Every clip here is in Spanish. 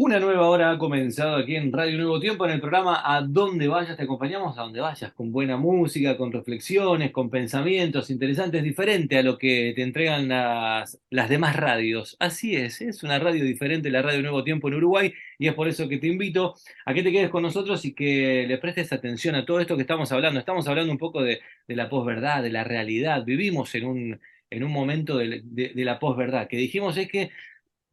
Una nueva hora ha comenzado aquí en Radio Nuevo Tiempo en el programa A Donde Vayas. Te acompañamos a donde vayas, con buena música, con reflexiones, con pensamientos interesantes, diferente a lo que te entregan las demás radios. Así es una radio diferente, la Radio Nuevo Tiempo en Uruguay, y es por eso que te invito a que te quedes con nosotros y que le prestes atención a todo esto que estamos hablando. Estamos hablando un poco de la posverdad, de la realidad. Vivimos en un momento de la posverdad. Que dijimos es que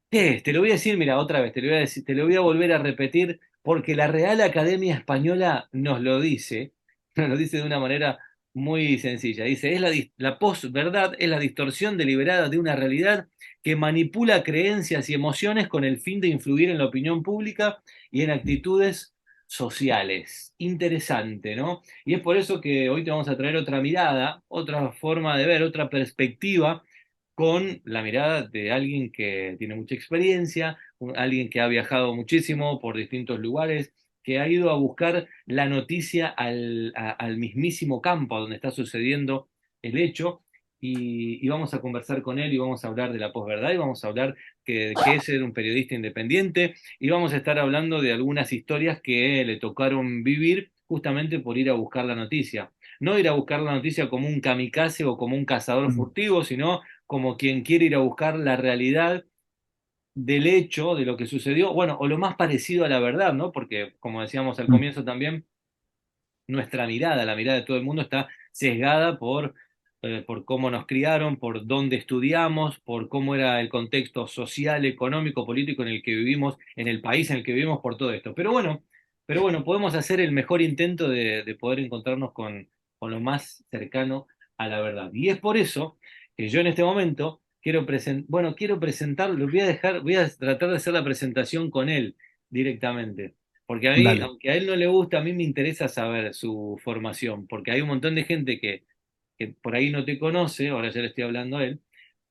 te lo voy a decir, mira, otra vez, te lo voy a decir, te lo voy a volver a repetir, porque la Real Academia Española nos lo dice, nos lo dice de una manera muy sencilla. Dice, la posverdad es la distorsión deliberada de una realidad que manipula creencias y emociones con el fin de influir en la opinión pública y en actitudes sociales. Interesante, ¿no? Y es por eso que hoy te vamos a traer otra mirada, otra forma de ver, otra perspectiva con la mirada de alguien que tiene mucha experiencia, alguien que ha viajado muchísimo por distintos lugares, que ha ido a buscar la noticia al mismísimo campo donde está sucediendo el hecho, y vamos a conversar con él y vamos a hablar de la posverdad y vamos a hablar que es ser un periodista independiente y vamos a estar hablando de algunas historias que le tocaron vivir justamente por ir a buscar la noticia. No ir a buscar la noticia como un kamikaze o como un cazador Mm. furtivo, sino como quien quiere ir a buscar la realidad del hecho, de lo que sucedió, bueno, o lo más parecido a la verdad, ¿no? Porque, como decíamos al Mm. comienzo también, nuestra mirada, la mirada de todo el mundo está sesgada por cómo nos criaron, por dónde estudiamos, por cómo era el contexto social, económico, político en el que vivimos, en el país en el que vivimos, por todo esto. Pero bueno, podemos hacer el mejor intento de poder encontrarnos con lo más cercano a la verdad. Y es por eso que yo en este momento quiero presentarlo, voy a tratar de hacer la presentación con él directamente. Porque a mí, Dale. aunque a él no le gusta, a mí me interesa saber su formación, porque hay un montón de gente que por ahí no te conoce, ahora ya le estoy hablando a él,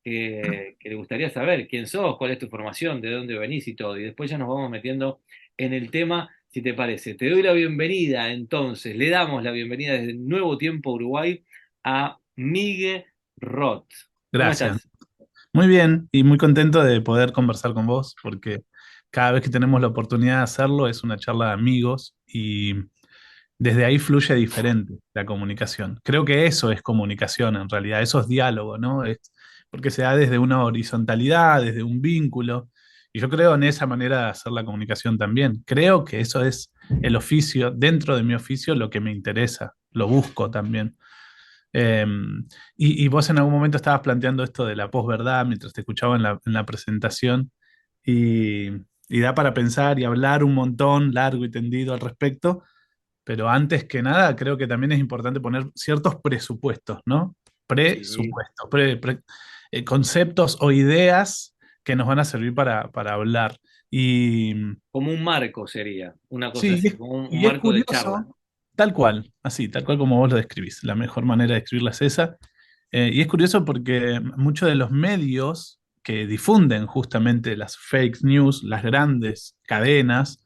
que le gustaría saber quién sos, cuál es tu formación, de dónde venís y todo. Y después ya nos vamos metiendo en el tema, si te parece. Te doy la bienvenida, entonces, le damos la bienvenida desde Nuevo Tiempo Uruguay a Migue Roth. ¿Cómo Gracias. estás? Muy bien y muy contento de poder conversar con vos porque cada vez que tenemos la oportunidad de hacerlo es una charla de amigos y desde ahí fluye diferente la comunicación. Creo que eso es comunicación en realidad, eso es diálogo, ¿no? Es porque se da desde una horizontalidad, desde un vínculo. Y yo creo en esa manera de hacer la comunicación también. Creo que eso es el oficio, dentro de mi oficio, lo que me interesa, lo busco también. Eh, y vos en algún momento estabas planteando esto de la posverdad mientras te escuchaba en la presentación y, y da para pensar y hablar un montón, largo y tendido al respecto, pero antes que nada creo que también es importante poner ciertos presupuestos, ¿no? Sí. Presupuestos, conceptos o ideas que nos van a servir para hablar. Y Como un marco sería, una cosa sí, así, como un y es marco de charla. curioso, tal cual, así, tal cual como vos lo describís. La mejor manera de escribirla es esa. Y es curioso porque muchos de los medios que difunden justamente las fake news, las grandes cadenas,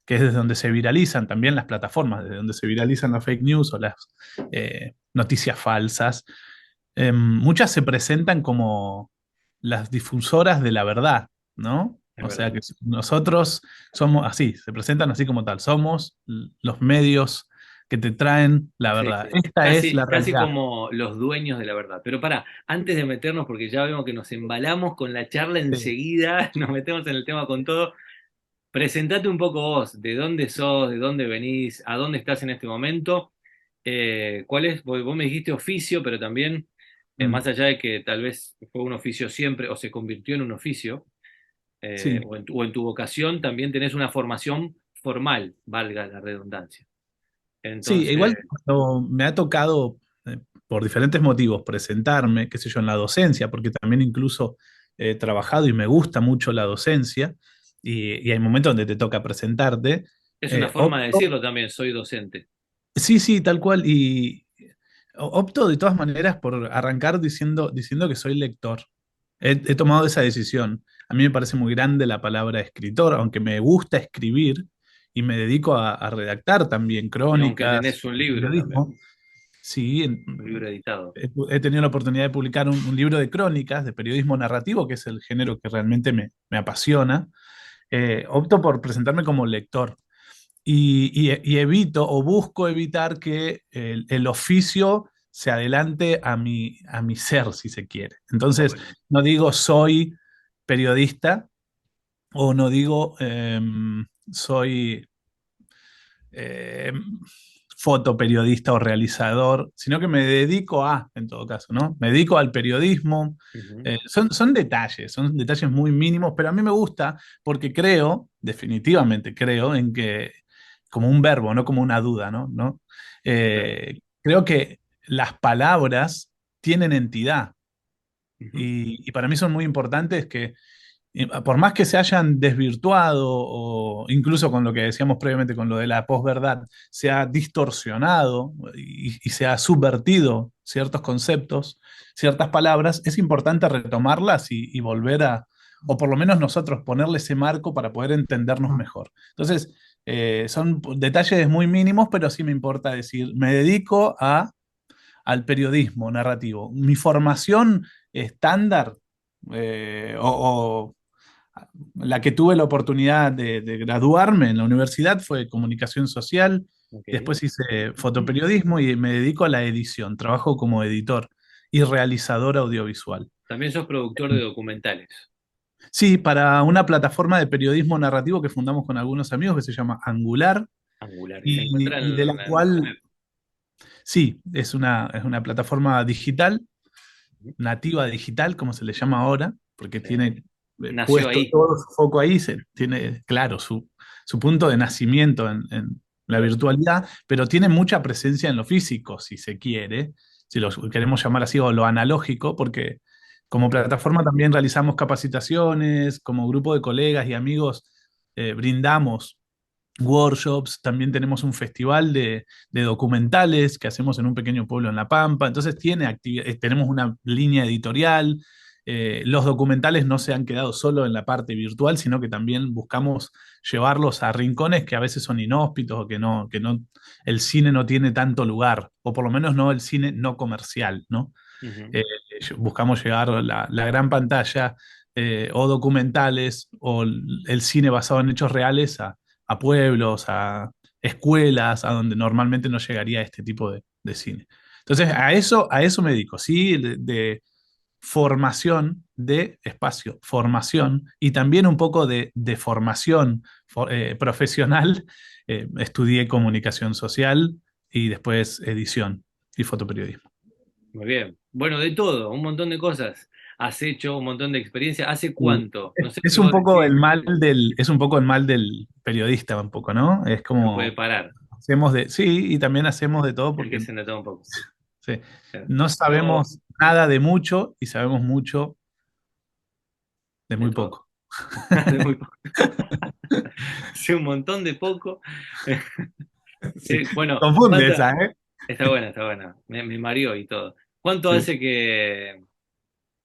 que es desde donde se viralizan también las plataformas, desde donde se viralizan las fake news o las noticias falsas, muchas se presentan como las difusoras de la verdad, ¿no? Es O sea verdad. que nosotros somos así, se presentan así como tal, somos los medios que te traen la Sí, verdad. sí. Esta es Casi, la casi realidad. como los dueños de la verdad. Pero pará, antes de meternos, porque ya vemos que nos embalamos con la charla Sí. enseguida, nos metemos en el tema con todo. Presentate un poco vos, de dónde sos, de dónde venís, a dónde estás en este momento. ¿Cuál es? Vos me dijiste oficio, pero también, Mm. más allá de que tal vez fue un oficio siempre o se convirtió en un oficio, Sí, o en tu vocación, también tenés una formación formal, valga la redundancia. sí, Entonces, igual cuando me ha tocado, por diferentes motivos, presentarme, qué sé yo, en la docencia, porque también incluso he trabajado y me gusta mucho la docencia, y hay momentos donde te toca presentarte, es una forma de opto, decirlo también, soy docente. sí, sí, tal cual, y opto de todas maneras por arrancar diciendo que soy lector. He tomado esa decisión. A mí me parece muy grande la palabra escritor, aunque me gusta escribir y me dedico a redactar también Y aunque crónicas, tenés un libro también, periodismo. Sí, un libro editado. he tenido la oportunidad de publicar un libro de crónicas, de periodismo narrativo, que es el género que realmente me apasiona. opto por presentarme como lector y evito o busco evitar que el oficio se adelante a mi ser, si se quiere. Entonces, Bueno. no digo soy periodista o no digo soy eh, fotoperiodista o realizador, sino que me dedico a, en todo caso, ¿no? Me dedico al periodismo. Ujú. Son detalles muy mínimos, pero a mí me gusta porque creo, definitivamente creo, en que, como un verbo, no como una duda, ¿no? ¿No? Claro. Creo que las palabras tienen entidad Ujú. y para mí son muy importantes que por más que se hayan desvirtuado o incluso con lo que decíamos previamente con lo de la posverdad, se ha distorsionado y se ha subvertido ciertos conceptos, ciertas palabras, es importante retomarlas y volver a, o por lo menos nosotros ponerle ese marco para poder entendernos mejor. Entonces, son detalles muy mínimos, pero sí me importa decir, me dedico al periodismo narrativo. Mi formación estándar o la que tuve la oportunidad de graduarme en la universidad fue comunicación social, Ok. después hice fotoperiodismo y me dedico a la edición, trabajo como editor y realizador audiovisual. También sos productor de documentales. Sí, para una plataforma de periodismo narrativo que fundamos con algunos amigos que se llama Angular Angular. Y se encuentra y de la en cual, internet. sí, es una plataforma digital, Ujú. nativa digital, como se le llama ahora, porque Sí. tiene Nació puesto ahí. todo su foco ahí, tiene, claro, su punto de nacimiento en la Claro. virtualidad, pero tiene mucha presencia en lo físico, si se quiere, si lo queremos llamar así, o lo analógico, porque como Ujú. plataforma también realizamos capacitaciones, como grupo de colegas y amigos brindamos workshops, también tenemos un festival de documentales que hacemos en un pequeño pueblo en La Pampa, entonces tenemos una línea editorial, los documentales no se han quedado solo en la parte virtual, sino que también buscamos llevarlos a rincones que a veces son inhóspitos o que no, el cine no tiene tanto lugar, o por lo menos no el cine no comercial, ¿no? Ujú. Eh, Buscamos llegar a la gran pantalla o documentales o el cine basado en hechos reales a pueblos, a escuelas, a donde normalmente no llegaría este tipo de cine. Entonces, a eso me dedico, ¿sí? De formación de espacio, formación y también un poco de formación profesional. Estudié comunicación social y después edición y fotoperiodismo. Muy bien. Bueno, de todo, un montón de cosas. Has hecho un montón de experiencia. ¿Hace Sí. cuánto? No sé si Es un vos poco decís, el mal es un poco el mal del periodista, un poco, ¿no? Es no puede como parar. hacemos de, sí, y también hacemos de todo El que porque se nota un poco. sí, Claro. no Yo, sabemos nada de mucho y sabemos mucho de de muy todo. poco. De muy poco. Sé un montón de poco. Sí, Sí, bueno, confunde ¿cuánto? esa, ¿eh? Está buena, está buena. Me mareó y todo. ¿Cuánto Sí. hace que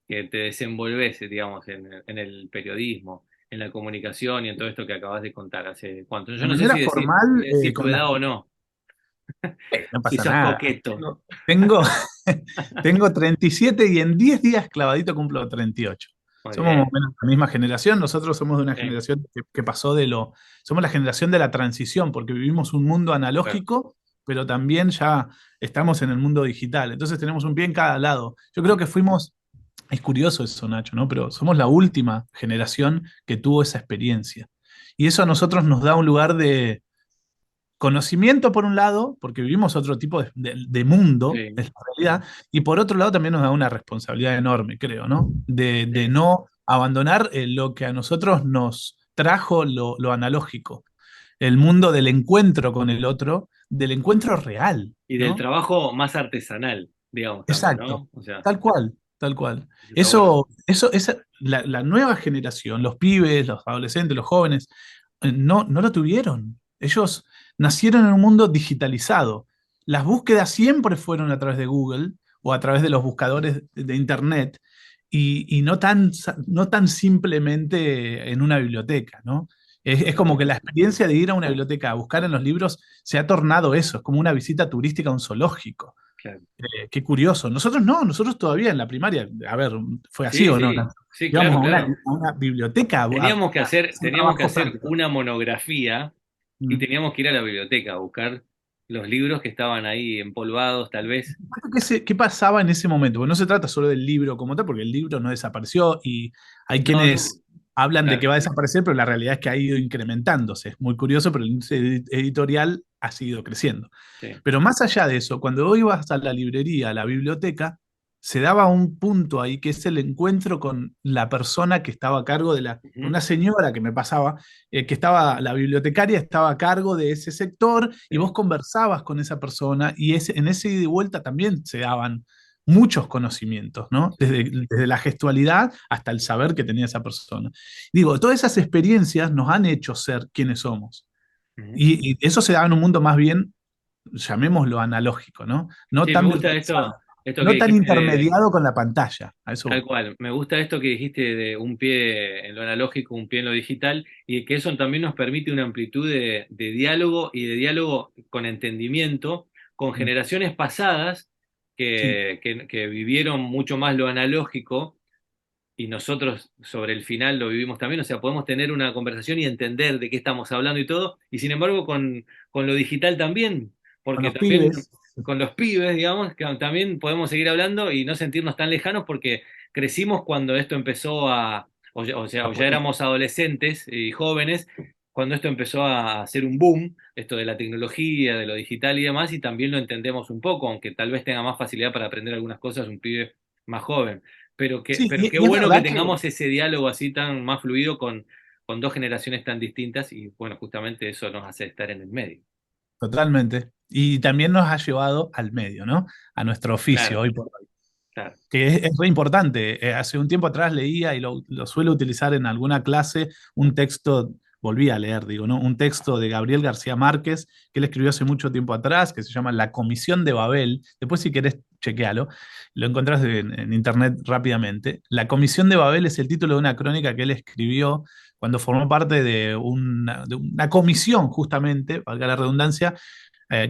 te desenvolves, digamos, en el periodismo, en la comunicación y en todo esto que acabas de contar? ¿Hace cuánto? Yo De no sé manera si formal, decir tu con las... edad o no, No si pasa sos nada. coqueto. Tengo, tengo 37 y en 10 días clavadito cumplo 38. Muy Somos más o bien. menos la misma generación. Nosotros somos de una Sí, generación que pasó de lo... Somos la generación de la transición porque vivimos un mundo claro. analógico, pero también ya estamos en el mundo digital. Entonces tenemos un pie en cada lado. Yo creo que fuimos... Es curioso eso, Nacho, ¿no? Pero somos la última generación que tuvo esa experiencia. Y eso a nosotros nos da un lugar de conocimiento por un lado, porque vivimos otro tipo de mundo, Sí, es la realidad, y por otro lado también nos da una responsabilidad enorme, creo, ¿no? De sí. no abandonar lo que a nosotros nos trajo lo analógico, el mundo del encuentro con el otro, del encuentro real, Y del ¿no? trabajo más artesanal, digamos también, Exacto, ¿no? O sea, tal cual, tal cual. eso está bueno. La nueva generación, los pibes, los adolescentes, los jóvenes, no lo tuvieron. Ellos nacieron en un mundo digitalizado. Las búsquedas siempre fueron a través de Google o a través de los buscadores de Internet y no tan simplemente en una biblioteca, ¿no? Es como que la experiencia de ir a una biblioteca a buscar en los libros se ha tornado eso, es como una visita turística a un zoológico. claro. Qué curioso. Nosotros no, nosotros todavía en la primaria, a ver, ¿fue así Sí, o no? sí, sí, Íbamos claro, claro. a una biblioteca a hacer un Teníamos que trabajo hacer práctico. una monografía y Mm. teníamos que ir a la biblioteca a buscar los libros que estaban ahí empolvados, tal vez. ¿Qué pasaba en ese momento? Porque no se trata solo del libro como tal, porque el libro no desapareció y hay No, no, quienes hablan de que claro, va a desaparecer, pero la realidad es que ha ido incrementándose. Es muy curioso, pero el índice editorial ha seguido creciendo. sí. Pero más allá de eso, cuando vos ibas a la librería, a la biblioteca, se daba un punto ahí que es el encuentro con la persona que estaba a cargo Ujú, una señora que me pasaba, la bibliotecaria estaba a cargo de ese sector y sí, vos conversabas con esa persona y en ese ida y vuelta también se daban muchos conocimientos, ¿no? sí, sí. Desde la gestualidad hasta el saber que tenía esa persona. Digo, todas esas experiencias nos han hecho ser quienes somos. Ujú. Y eso se da en un mundo más bien, llamémoslo analógico, ¿no? No Sí, me tan gusta virtualizado, esto que no tan dijiste de, intermediado con la pantalla. A eso tal voy. cual, me gusta esto que dijiste de un pie en lo analógico, un pie en lo digital, y que eso también nos permite una amplitud de diálogo y de diálogo con entendimiento con Mm. generaciones pasadas Sí, que vivieron mucho más lo analógico y nosotros sobre el final lo vivimos también, o sea, podemos tener una conversación y entender de qué estamos hablando y todo, y sin embargo con lo digital también, con porque los también pibes. con los pibes, digamos, que también podemos seguir hablando y no sentirnos tan lejanos porque crecimos cuando esto empezó o ya éramos adolescentes y jóvenes, cuando esto empezó a hacer un boom, esto de la tecnología, de lo digital y demás, y también lo entendemos un poco, aunque tal vez tenga más facilidad para aprender algunas cosas un pibe más joven. Sí, Pero qué y es bueno que verdad que tengamos ese diálogo así tan más fluido con dos generaciones tan distintas y bueno, justamente eso nos hace estar en el medio. totalmente. Y también nos ha llevado al medio, ¿no? A nuestro oficio Claro, hoy por hoy. claro. Que es re importante. Hace un tiempo atrás leía y lo suelo utilizar en alguna clase, un texto, volví a leer, digo, ¿no? Un texto de Gabriel García Márquez, que él escribió hace mucho tiempo atrás, que se llama La Comisión de Babel. Después, si querés, chequealo. Lo encontrás en internet rápidamente. La Comisión de Babel es el título de una crónica que él escribió cuando formó parte de una comisión, justamente, valga la redundancia,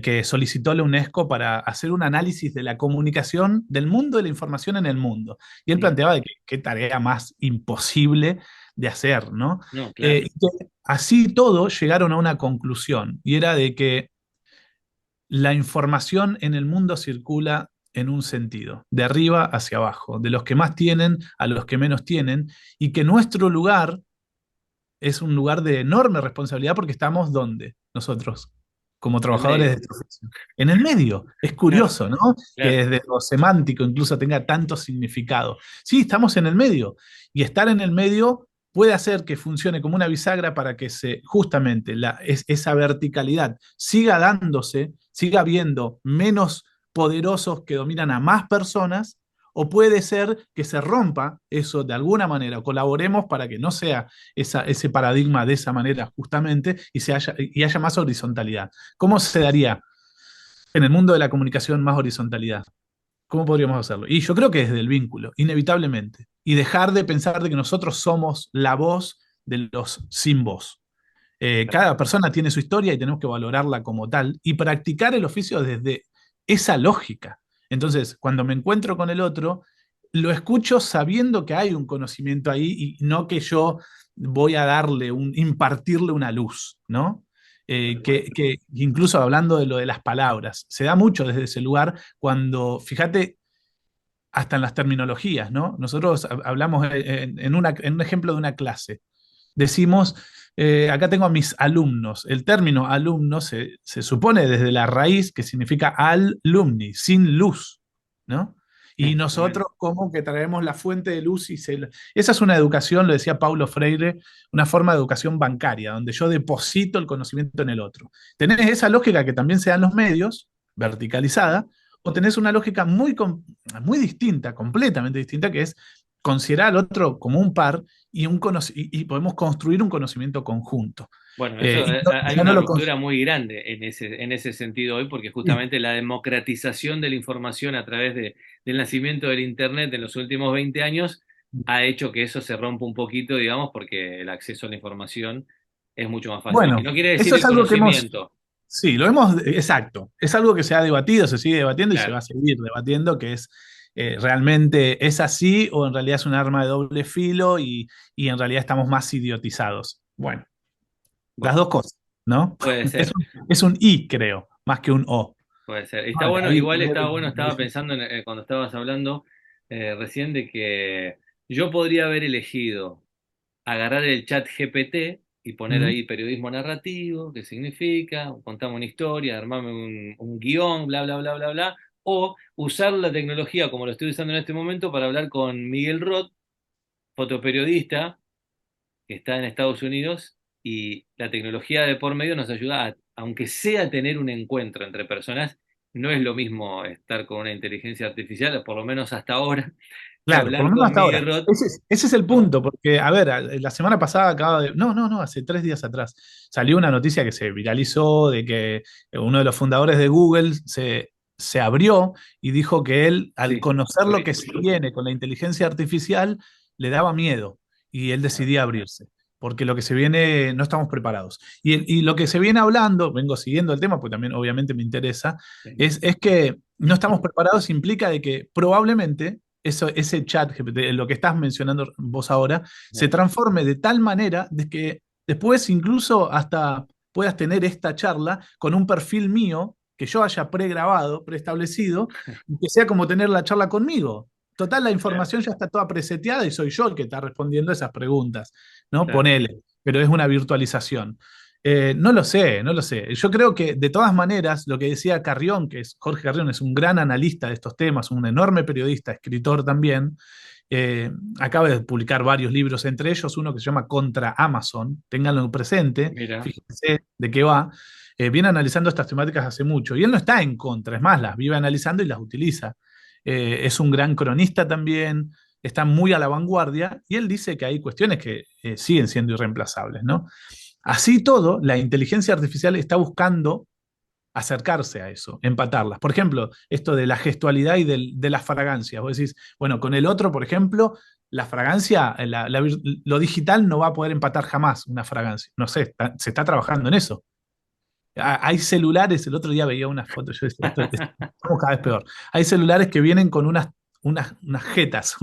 que solicitó la UNESCO para hacer un análisis de la comunicación del mundo de la información en el mundo. Y él Mm. planteaba de que qué tarea más imposible de hacer, ¿no? No, claro. Y que así todo llegaron a una conclusión, y era de que la información en el mundo circula en un sentido, de arriba hacia abajo, de los que más tienen a los que menos tienen, y que nuestro lugar es un lugar de enorme responsabilidad porque estamos ¿dónde? Nosotros, como En el trabajadores de medio. este oficio. En el medio. Es Claro, curioso, ¿no? Que claro. desde lo semántico incluso tenga tanto significado. Sí, estamos en el medio. Y estar en el medio puede hacer que funcione como una bisagra para que justamente esa verticalidad siga dándose, siga habiendo menos poderosos que dominan a más personas, o puede ser que se rompa eso de alguna manera, colaboremos para que no sea ese paradigma de esa manera justamente y haya más horizontalidad. ¿Cómo se daría en el mundo de la comunicación más horizontalidad? ¿Cómo podríamos hacerlo? Y yo creo que desde el vínculo, inevitablemente. Y dejar de pensar de que nosotros somos la voz de los sin voz. Cada persona tiene su historia y tenemos que valorarla como tal y practicar el oficio desde esa lógica. Entonces, cuando me encuentro con el otro, lo escucho sabiendo que hay un conocimiento ahí y no que yo voy a impartirle una luz, ¿no? Tal cual. Que incluso hablando de lo de las palabras, se da mucho desde ese lugar cuando, fíjate, hasta en las terminologías, ¿no? Nosotros hablamos en un ejemplo de una clase. Decimos, acá tengo a mis alumnos. El término alumno se supone desde la raíz que significa alumni, sin luz, ¿no? Y Tremendo. nosotros como que traemos la fuente de luz esa es una educación, lo decía Paulo Freire, una forma de educación bancaria, donde yo deposito el conocimiento en el otro. Tenés esa lógica que también se da en los medios, verticalizada, o tenés una lógica muy distinta, completamente distinta, que es considerar al otro como un par y podemos construir un conocimiento conjunto. Bueno, eso hay Ya no una lo ruptura muy grande en ese sentido hoy, porque sí, justamente la democratización de la información a través del nacimiento del Internet en los últimos 20 años ha hecho que eso se rompa un poquito, digamos, porque el acceso a la información es mucho más fácil. Que bueno, no quiere decir eso el es algo que hemos, conocimiento. Sí, lo hemos, exacto. Es algo que se ha debatido, se sigue debatiendo y se Claro. va a seguir debatiendo, que es realmente es así o en realidad es un arma de doble filo y en realidad estamos más idiotizados. Bueno, las Bueno, dos cosas, ¿no? puede ser. Es un y, creo, más que un o. Puede ser. Está Vale, bueno, ahí igual tener estaba bueno, estaba pensando en, cuando estabas hablando recién de que yo podría haber elegido agarrar el chat GPT y poner Ujú. ahí periodismo narrativo, qué significa, contame una historia, armarme un guión, bla, bla, bla, bla, bla, o usar la tecnología como lo estoy usando en este momento para hablar con Miguel Roth, fotoperiodista, que está en Estados Unidos, y la tecnología de por medio nos ayuda a, aunque sea tener un encuentro entre personas, no es lo mismo estar con una inteligencia artificial, por lo menos hasta ahora, que Claro, por hablar lo menos con hasta Miguel ahora. Roth, Ese es el ¿no? punto, porque, a ver, la semana pasada acaba de. No, no, no, hace 3 días atrás salió una noticia que se viralizó de que uno de los fundadores de Google se abrió y dijo que él, al Sí, conocer lo lo vi. que se viene con la inteligencia artificial, le daba miedo y él decidía abrirse. Porque lo que se viene no estamos preparados. Y lo que se viene hablando, vengo siguiendo el tema, porque también obviamente me interesa, Sí. es que no estamos preparados implica de que probablemente ese chat, GPT, lo que estás mencionando vos ahora, se Sí. transforme de tal manera de que después incluso hasta puedas tener esta charla con un perfil mío que yo haya pregrabado, preestablecido, y que sea como tener la charla conmigo. Total, la Claro, información ya está toda preseteada y soy yo el que está respondiendo esas preguntas, ¿no? claro. Ponele, pero es una virtualización. No lo sé, no lo sé. Yo creo que de todas maneras, lo que decía Carrión, que es Jorge Carrión, es un gran analista de estos temas, un enorme periodista, escritor también, eh, acaba de publicar varios libros, entre ellos uno que se llama Contra Amazon, ténganlo presente, Mira, fíjense de qué va. Viene analizando estas temáticas hace mucho y él no está en contra, es más, las vive analizando y las utiliza. Es un gran cronista también, está muy a la vanguardia y él dice que hay cuestiones que siguen siendo irreemplazables, ¿no? Así todo, la inteligencia artificial está buscando acercarse a eso, empatarlas. Por ejemplo, esto de la gestualidad y de las fragancias. Vos decís, bueno, con el otro, por ejemplo, la fragancia, lo digital no va a poder empatar jamás una fragancia. No sé, se está trabajando en eso. Hay celulares, el otro día veía una foto, yo decía, estamos cada vez peor. Hay celulares que vienen con unas jetas,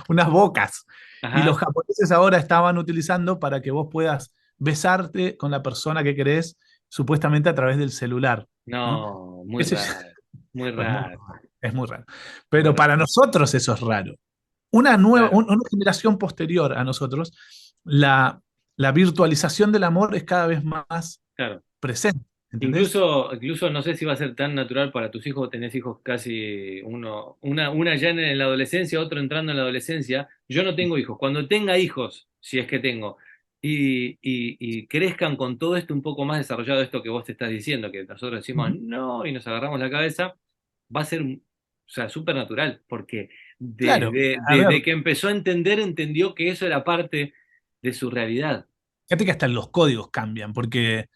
unas bocas, y los ajá, japoneses ahora estaban utilizando para que vos puedas besarte con la persona que querés, supuestamente a través del celular, ¿no? no, muy Ese raro, muy es muy raro, raro, es muy raro. muy Pero raro, para nosotros eso es raro. claro, Una generación posterior a nosotros, la, la virtualización del amor es cada vez más claro. presente, ¿entendés? Incluso no sé si va a ser tan natural para tus hijos, tenés hijos casi una ya en la adolescencia, otro entrando en la adolescencia. Yo no tengo hijos. Cuando tenga hijos, si es que tengo, y crezcan con todo esto un poco más desarrollado, esto que vos te estás diciendo, que nosotros decimos Ujú. no y nos agarramos la cabeza, va a ser, o sea, súper natural, porque Claro, a ver, desde que empezó a entender, entendió que eso era parte de su realidad. fíjate que hasta los códigos cambian, porque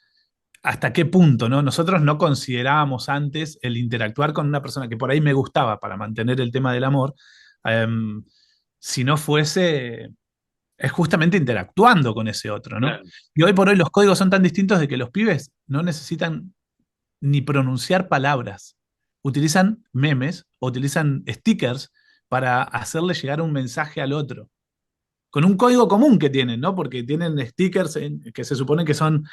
hasta qué punto, ¿no? Nosotros no considerábamos antes el interactuar con una persona que por ahí me gustaba para mantener el tema del amor, em, si no fuese es justamente interactuando con ese otro, ¿no? Claro, Y hoy por hoy los códigos son tan distintos de que los pibes no necesitan ni pronunciar palabras. Utilizan memes o utilizan stickers para hacerle llegar un mensaje al otro. Con un código común que tienen, ¿no? Porque tienen stickers que se supone que son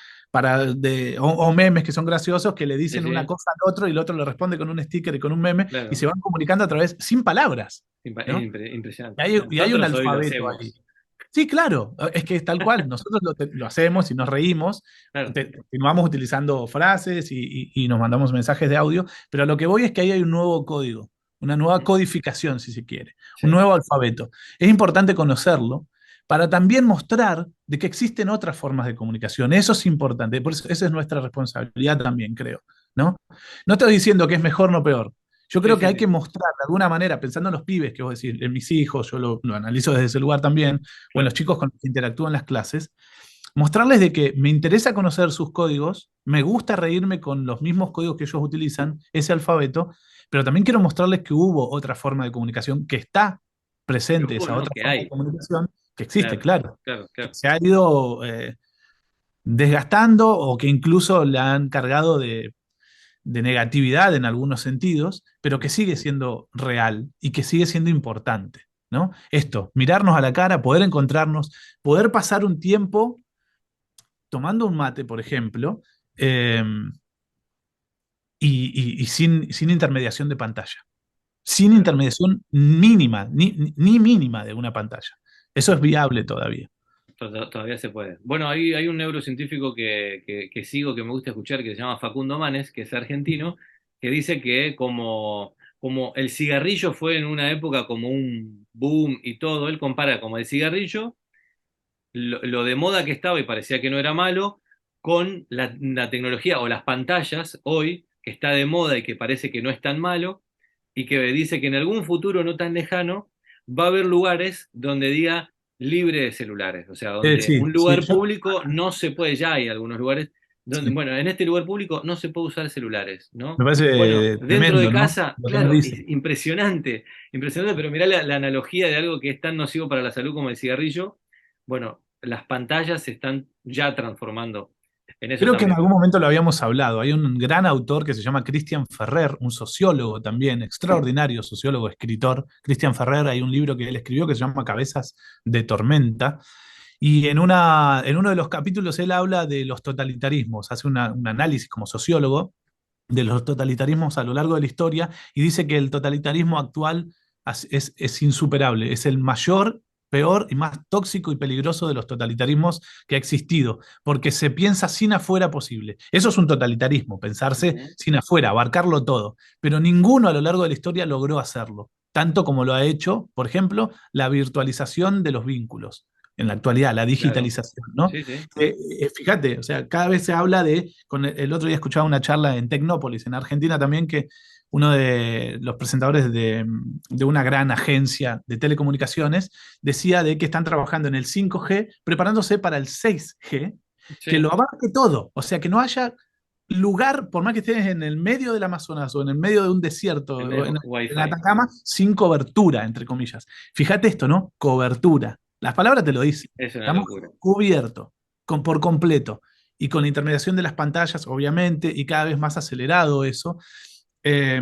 o memes que son graciosos, que le sí, dicen una sí, cosa al otro y el otro le responde con un sticker y con un meme y claro. se van comunicando a través, sin palabras, Es ¿no? Y impresionante. hay un Nosotros hoy lo alfabeto ahí. hacemos. Sí, claro, es que es tal cual, nosotros lo hacemos y nos reímos, Claro, continuamos utilizando frases y nos mandamos mensajes de audio, pero a lo que voy es que ahí hay un nuevo código, una nueva codificación, si se quiere, un sí, nuevo alfabeto. Es importante conocerlo para también mostrar de que existen otras formas de comunicación. Eso es importante, por eso esa es nuestra responsabilidad también, creo, ¿no? No estoy diciendo que es mejor o peor. Yo sí, creo que sí, hay que sí, mostrar de alguna manera, pensando en los pibes, que vos decís, en mis hijos, yo lo analizo desde ese lugar también, o en los claro. chicos con los que interactúo en las clases, mostrarles de que me interesa conocer sus códigos, me gusta reírme con los mismos códigos que ellos utilizan, ese alfabeto, pero también quiero mostrarles que hubo otra forma de comunicación, que está Que presente hubo, esa ¿no? otra Que forma de hay. comunicación, que existe, Claro, claro, claro, que claro. se ha ido desgastando o que incluso la han cargado de negatividad en algunos sentidos, pero que sigue siendo real y que sigue siendo importante, ¿no? Esto, mirarnos a la cara, poder encontrarnos, poder pasar un tiempo tomando un mate, por ejemplo, eh, y sin intermediación de pantalla, sin Claro. intermediación mínima, ni mínima de una pantalla. Eso es viable todavía. Todavía se puede. Bueno, hay un neurocientífico que sigo, que me gusta escuchar, que se llama Facundo Manes, que es argentino, que dice que como el cigarrillo fue en una época como un boom y todo, él compara como el cigarrillo, lo de moda que estaba y parecía que no era malo, con la tecnología o las pantallas hoy, que está de moda y que parece que no es tan malo, y que dice que en algún futuro no tan lejano va a haber lugares donde diga libre de celulares, o sea, donde Sí, un sí, lugar público no se puede, ya hay algunos lugares donde, sí. bueno, en este lugar público no se puede usar celulares, ¿no? Me Bueno, parece dentro de tremendo, ¿no? casa, Lo que nos claro, dice. es impresionante, impresionante, pero mirá la analogía de algo que es tan nocivo para la salud como el cigarrillo. Bueno, las pantallas se están ya transformando en eso Creo que en también. algún momento lo habíamos hablado. Hay un gran autor que se llama Christian Ferrer, un sociólogo también, extraordinario sociólogo, escritor. Christian Ferrer, hay un libro que él escribió que se llama Cabezas de Tormenta. Y en uno de los capítulos él habla de los totalitarismos, hace un análisis como sociólogo de los totalitarismos a lo largo de la historia y dice que el totalitarismo actual es insuperable, es el mayor, peor y más tóxico y peligroso de los totalitarismos que ha existido, porque se piensa sin afuera posible. Eso es un totalitarismo, pensarse Ujú. sin afuera, abarcarlo todo, pero ninguno a lo largo de la historia logró hacerlo, tanto como lo ha hecho, por ejemplo, la virtualización de los vínculos en la actualidad, la Claro, digitalización, ¿no? sí, sí. Fíjate, o sea, cada vez se habla de, el otro día escuchaba una charla en Tecnópolis, en Argentina también, que uno de los presentadores de una gran agencia de telecomunicaciones decía de que están trabajando en el 5G, preparándose para el 6G, que Sí, lo abarque todo, o sea, que no haya lugar, por más que estés en el medio del Amazonas o en el medio de un desierto o es en Wi-Fi. Atacama, sin cobertura, entre comillas. Fíjate esto, ¿no? Cobertura. Las palabras te lo dicen. Es una Estamos locura. cubiertos por completo y con la intermediación de las pantallas, obviamente, y cada vez más acelerado eso. Eh,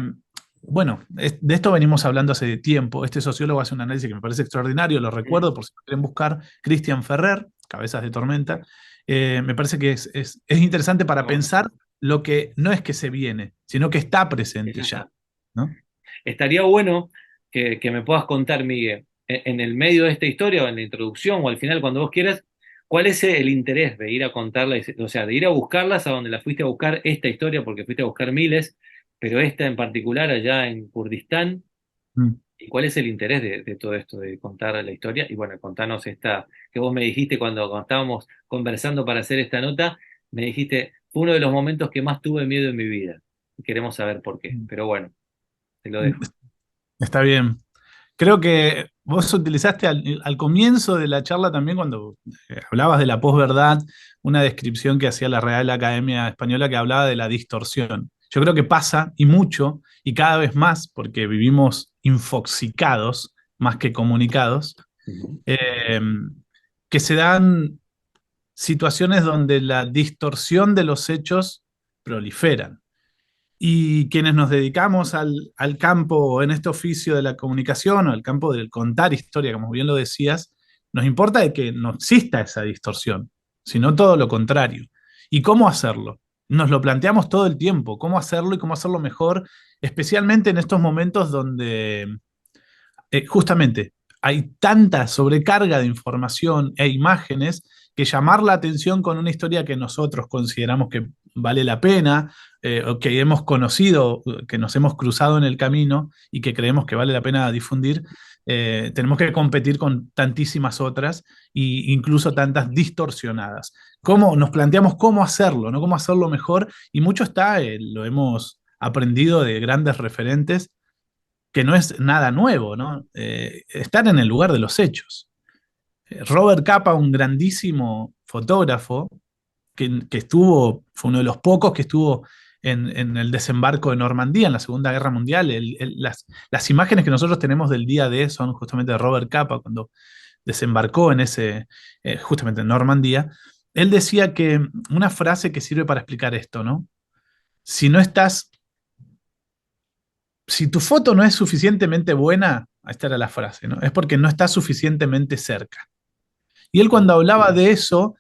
bueno, de esto venimos hablando hace tiempo. Este sociólogo hace un análisis que me parece extraordinario, lo Ujú. recuerdo por si lo quieren buscar, Christian Ferrer, Cabezas de Tormenta. Me parece que es interesante para Está bueno. pensar lo que no es que se viene, sino que está Que presente ya ya, está. ¿no? Estaría bueno que me puedas contar, Miguel, en el medio de esta historia, o en la introducción, o al final, cuando vos quieras, ¿cuál es el interés de ir a contarla, o sea, de ir a buscarlas a donde la fuiste a buscar esta historia, porque fuiste a buscar miles, pero esta en particular allá en Kurdistán? Mm. ¿Y cuál es el interés de todo esto, de contar la historia? Y bueno, contanos esta, que vos me dijiste cuando estábamos conversando para hacer esta nota, me dijiste, fue uno de los momentos que más tuve miedo en mi vida. Y queremos saber por qué. Pero bueno, te lo dejo. Está bien. Creo que vos utilizaste al comienzo de la charla también cuando hablabas de la posverdad, una descripción que hacía la Real Academia Española que hablaba de la distorsión. Yo creo que pasa, y mucho, y cada vez más, porque vivimos infoxicados más que comunicados, Ujú. eh, que se dan situaciones donde la distorsión de los hechos proliferan. Y quienes nos dedicamos al campo, en este oficio de la comunicación o al campo del contar historia, como bien lo decías, nos importa de que no exista esa distorsión, sino todo lo contrario. ¿Y cómo hacerlo? Nos lo planteamos todo el tiempo, cómo hacerlo y cómo hacerlo mejor, especialmente en estos momentos donde justamente hay tanta sobrecarga de información e imágenes que llamar la atención con una historia que nosotros consideramos que vale la pena, o que hemos conocido, que nos hemos cruzado en el camino y que creemos que vale la pena difundir, tenemos que competir con tantísimas otras e incluso tantas distorsionadas. ¿Cómo nos planteamos cómo hacerlo, no cómo hacerlo mejor? Y mucho está, lo hemos aprendido de grandes referentes que no es nada nuevo, ¿no? Estar en el lugar de los hechos. Robert Capa, un grandísimo fotógrafo, que estuvo, fue uno de los pocos que estuvo en el desembarco de Normandía en la Segunda Guerra Mundial. Las imágenes que nosotros tenemos del día D son justamente de Robert Capa cuando desembarcó en justamente en Normandía. él decía que una frase que sirve para explicar esto, ¿no? Si no estás, si tu foto no es suficientemente buena, esta era la frase, ¿no? Es porque no estás suficientemente cerca. Y él Mm, cuando hablaba de eso,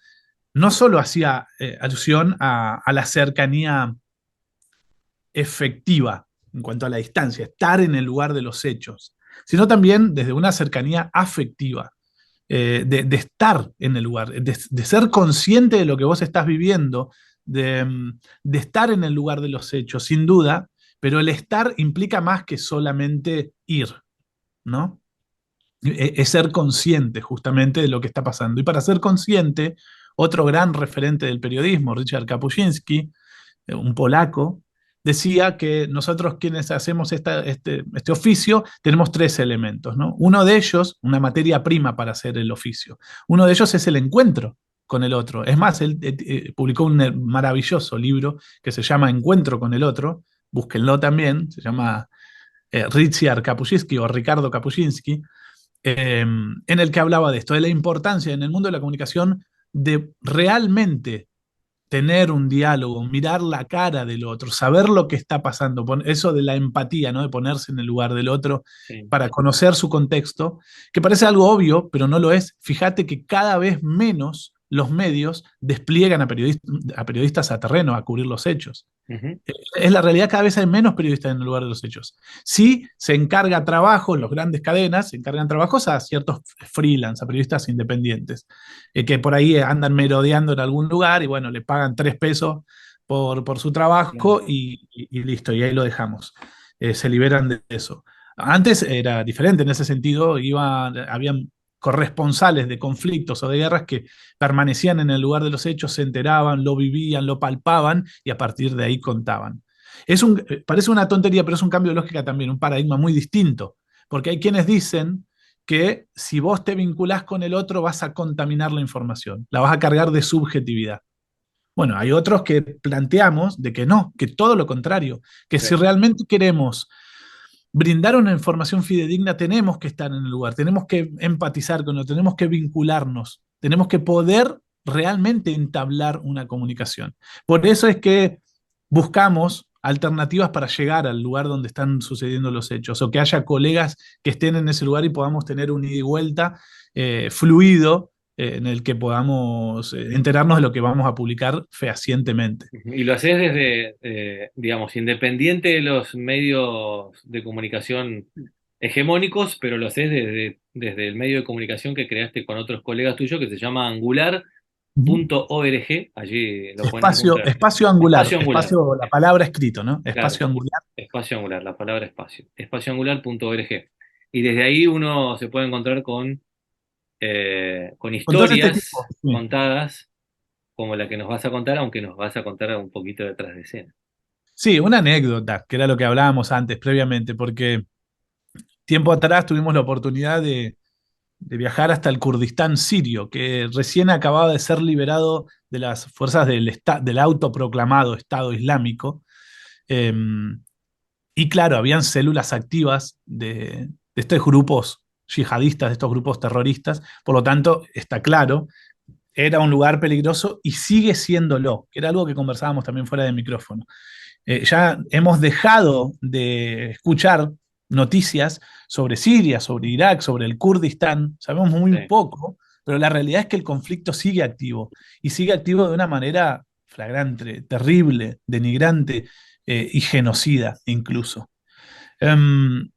no solo hacía alusión a la cercanía efectiva en cuanto a la distancia, estar en el lugar de los hechos, sino también desde una cercanía afectiva, de estar en el lugar, de ser consciente de lo que vos estás viviendo, de estar en el lugar de los hechos, sin duda, pero el estar implica más que solamente ir, ¿no? Es ser consciente justamente de lo que está pasando. Y para ser consciente, otro gran referente del periodismo, Richard Kapuscinski, un polaco, decía que nosotros quienes hacemos este oficio tenemos tres elementos, ¿no? Uno de ellos, una materia prima para hacer el oficio. Uno de ellos es el encuentro con el otro. Es más, él publicó un maravilloso libro que se llama Encuentro con el otro, búsquenlo también, se llama Richard Kapuscinski o Ricardo Kapuscinski, en el que hablaba de esto, de la importancia en el mundo de la comunicación de realmente tener un diálogo, mirar la cara del otro, saber lo que está pasando, eso de la empatía, ¿no? De ponerse en el lugar del otro sí. para conocer su contexto, que parece algo obvio, pero no lo es. Fíjate que cada vez menos los medios despliegan a periodistas a terreno, a cubrir los hechos. Ujú. Es la realidad, cada vez hay menos periodistas en el lugar de los hechos. Sí se encarga trabajo, las grandes cadenas se encargan trabajos a ciertos freelance, a periodistas independientes, que por ahí andan merodeando en algún lugar y bueno, le pagan 3 pesos por su Claro. trabajo y listo, y ahí lo dejamos. Se liberan de eso. Antes era diferente en ese sentido, habían corresponsales de conflictos o de guerras que permanecían en el lugar de los hechos, se enteraban, lo vivían, lo palpaban y a partir de ahí contaban. Parece una tontería, pero es un cambio de lógica también, un paradigma muy distinto, porque hay quienes dicen que si vos te vinculás con el otro vas a contaminar la información, la vas a cargar de subjetividad. Bueno, hay otros que planteamos de que no, que todo lo contrario, que si Claro. realmente queremos brindar una información fidedigna, tenemos que estar en el lugar, tenemos que empatizar con él, tenemos que vincularnos, tenemos que poder realmente entablar una comunicación. Por eso es que buscamos alternativas para llegar al lugar donde están sucediendo los hechos, o que haya colegas que estén en ese lugar y podamos tener un ida y vuelta fluido en el que podamos enterarnos de lo que vamos a publicar fehacientemente. Y lo haces desde, digamos, independiente de los medios de comunicación hegemónicos, pero lo haces desde el medio de comunicación que creaste con otros colegas tuyos que se llama Angular.org. Ujú. Allí lo pueden encontrar. Espacio angular, Espacio Angular, espacio, la palabra escrito, ¿no? claro. Espacio angular. Espacio Angular, la palabra espacio. Espacioangular.org. Y desde ahí uno se puede encontrar con Con todo este tipo. historias Sí. contadas como la que nos vas a contar, aunque nos vas a contar un poquito detrás de escena. Sí, una anécdota, que era lo que hablábamos antes, previamente, porque tiempo atrás tuvimos la oportunidad de viajar hasta el Kurdistán sirio, que recién acababa de ser liberado de las fuerzas del autoproclamado Estado Islámico. Eh, y claro, habían células activas de estos grupos yihadistas, de estos grupos terroristas. Por lo tanto, está claro, era un lugar peligroso y sigue siéndolo, que era algo que conversábamos también fuera de micrófono. Ya hemos dejado de escuchar noticias sobre Siria, sobre Irak, sobre el Kurdistán, sabemos muy Sí. poco, pero la realidad es que el conflicto sigue activo y sigue activo de una manera flagrante, terrible, denigrante y genocida incluso. Um,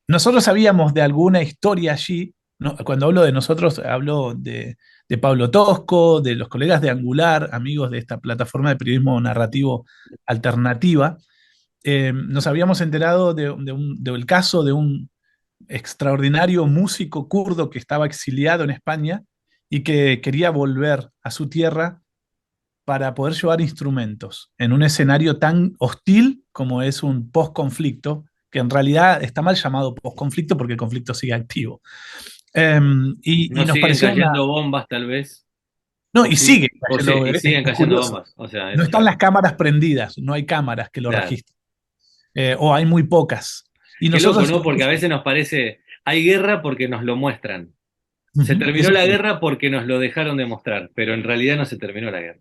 Nosotros sabíamos de alguna historia allí, ¿no? Cuando hablo de nosotros, hablo de Pablo Tosco, de los colegas de Angular, amigos de esta plataforma de periodismo narrativo alternativa. Nos habíamos enterado del caso de un extraordinario músico kurdo que estaba exiliado en España y que quería volver a su tierra para poder llevar instrumentos en un escenario tan hostil como es un post-conflicto, que en realidad está mal llamado post-conflicto porque el conflicto sigue activo. Y No nos siguen pareció una... cayendo bombas, tal vez, No, o y sí, sigue cayendo, y siguen es cayendo curioso. bombas. O sea, No eso están ya, las cámaras prendidas, no hay cámaras que lo claro. registren, o hay muy pocas. Y Qué loco, nosotros ¿no? Porque estuvimos... a veces nos parece, hay guerra porque nos lo muestran. Se Ujú. terminó Eso la sí, guerra porque nos lo dejaron de mostrar, pero en realidad no se terminó la guerra,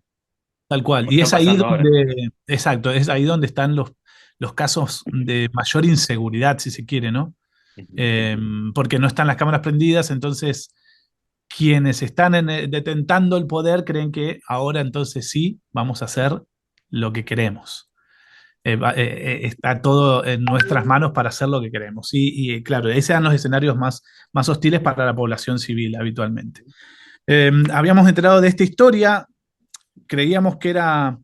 tal cual. como Y está es ahí pasando ahora. donde, exacto, es ahí donde están los casos de mayor inseguridad, si se quiere, ¿no? Ujú. Eh, Porque no están las cámaras prendidas, entonces quienes están detentando el poder creen que ahora entonces sí vamos a hacer lo que queremos. Está todo en nuestras manos para hacer lo que queremos. Claro, esos eran los escenarios más hostiles para la población civil habitualmente. Habíamos enterado de esta historia, creíamos que era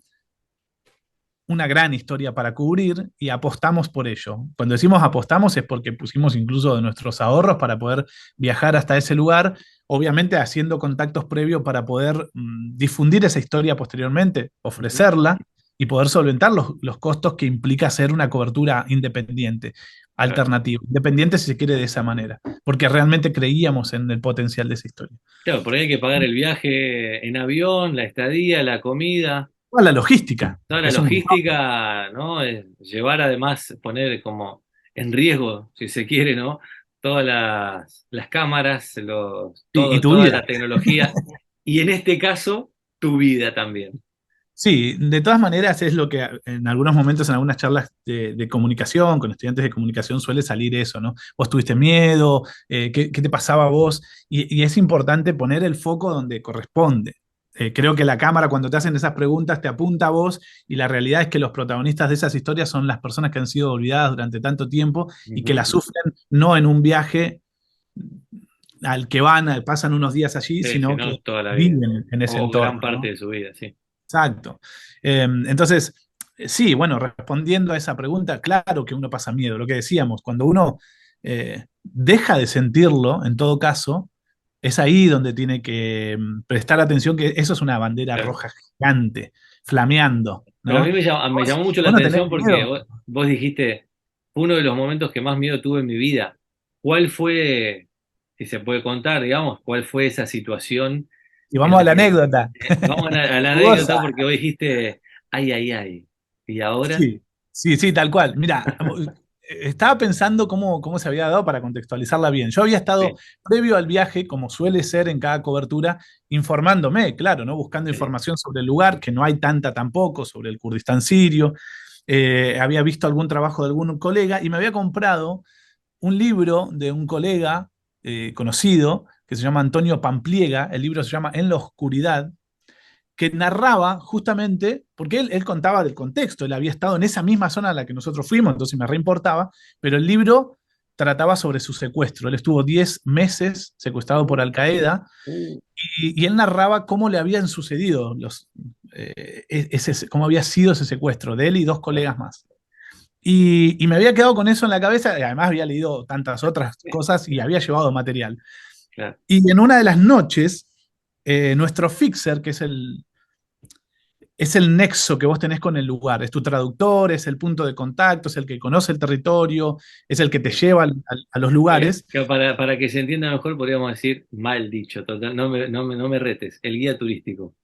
una gran historia para cubrir y apostamos por ello. Cuando decimos apostamos es porque pusimos incluso de nuestros ahorros para poder viajar hasta ese lugar, obviamente haciendo contactos previos para poder difundir esa historia posteriormente, Ujú. ofrecerla y poder solventar los costos que implica hacer una cobertura independiente, Claro. alternativa, independiente si se quiere de esa manera, porque realmente creíamos en el potencial de esa historia. Claro, por ahí hay que pagar el viaje en avión, la estadía, la comida, Toda la logística, toda que la es un montón. logística, ¿no? Llevar además, poner como en riesgo, si se quiere, ¿no? Todas las cámaras, Y tu toda vida. la tecnología, y en este caso, tu vida también. Sí, de todas maneras es lo que en algunos momentos, en algunas charlas de comunicación, con estudiantes de comunicación suele salir eso, ¿no? Vos tuviste miedo, ¿qué te pasaba a vos? Y es importante poner el foco donde corresponde. Creo que la cámara cuando te hacen esas preguntas te apunta a vos y la realidad es que los protagonistas de esas historias son las personas que han sido olvidadas durante tanto tiempo y que Ujú. las sufren no en un viaje al que van, pasan unos días allí, Sí, sí, sino que no, toda la vida. viven en ese O gran entorno, parte ¿no? de su vida, sí. Exacto. Entonces, sí, bueno, respondiendo a esa pregunta, claro que uno pasa miedo, lo que decíamos, cuando uno deja de sentirlo, en todo caso, es ahí donde tiene que prestar atención, que eso es una bandera Claro. roja gigante, flameando, Pero a mí ¿no? me llamó mucho la Vos no tenés atención porque miedo. vos dijiste, fue uno de los momentos que más miedo tuve en mi vida. ¿Cuál fue, si se puede contar, digamos, cuál fue esa situación Y en vamos a la la que, anécdota. vamos a la anécdota Jugosa. porque vos dijiste, ay, ay, ay, y ahora, Sí, sí, sí, tal cual. Mira, estaba pensando cómo se había dado para contextualizarla bien. Yo había estado sí, previo al viaje, como suele ser en cada cobertura, informándome, claro, ¿no? Buscando sí, información sobre el lugar, que no hay tanta tampoco, sobre el Kurdistán sirio. Había visto algún trabajo de algún colega y me había comprado un libro de un colega conocido que se llama Antonio Pampliega. El libro se llama En la oscuridad, que narraba justamente, porque él contaba del contexto, él había estado en esa misma zona a la que nosotros fuimos, entonces me reimportaba, pero el libro trataba sobre su secuestro. Él estuvo 10 meses secuestrado por Al Qaeda uh, y él narraba cómo le habían sucedido cómo había sido ese secuestro de él y dos claro, colegas más. Y me había quedado con eso en la cabeza, y además había leído tantas otras cosas y había llevado material. claro. Y en una de las noches, nuestro fixer, que es el nexo que vos tenés con el lugar, es tu traductor, es el punto de contacto, es el que conoce el territorio, es el que te lleva a los lugares. Que para que se entienda mejor, podríamos decir, mal dicho, total, no me retes, el guía turístico.